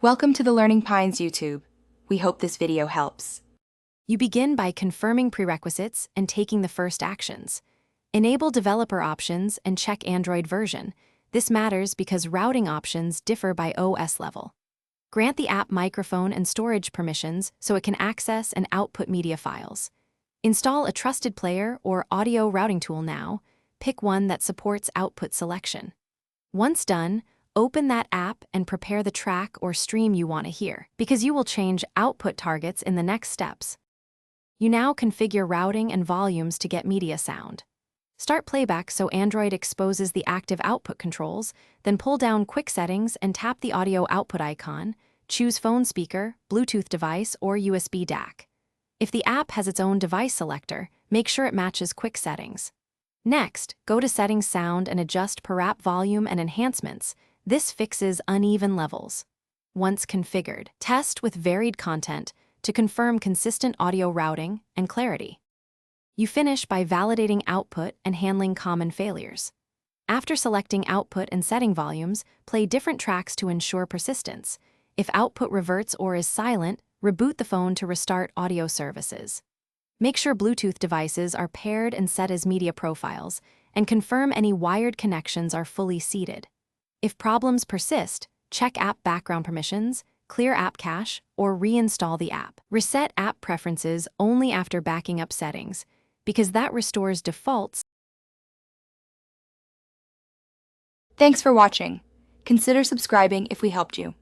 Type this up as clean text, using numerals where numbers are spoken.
Welcome to the Learning Pines YouTube. We hope this video helps. You begin by confirming prerequisites and taking the first actions. Enable developer options and check Android version. This matters because routing options differ by OS level. Grant the app microphone and storage permissions so it can access and output media files. Install a trusted player or audio routing tool now. Pick one that supports output selection. Once done, open that app and prepare the track or stream you want to hear, because you will change output targets in the next steps. You now configure routing and volumes to get media sound. Start playback so Android exposes the active output controls, then pull down quick settings and tap the audio output icon, choose phone speaker, Bluetooth device, or USB DAC. If the app has its own device selector, make sure it matches quick settings. Next, go to Settings Sound and adjust per app volume and enhancements. This fixes uneven levels. Once configured, test with varied content to confirm consistent audio routing and clarity. You finish by validating output and handling common failures. After selecting output and setting volumes, play different tracks to ensure persistence. If output reverts or is silent, reboot the phone to restart audio services. Make sure Bluetooth devices are paired and set as media profiles, and confirm any wired connections are fully seated. If problems persist, check app background permissions, clear app cache, or reinstall the app. Reset app preferences only after backing up settings, because that restores defaults. Thanks for watching. Consider subscribing if we helped you.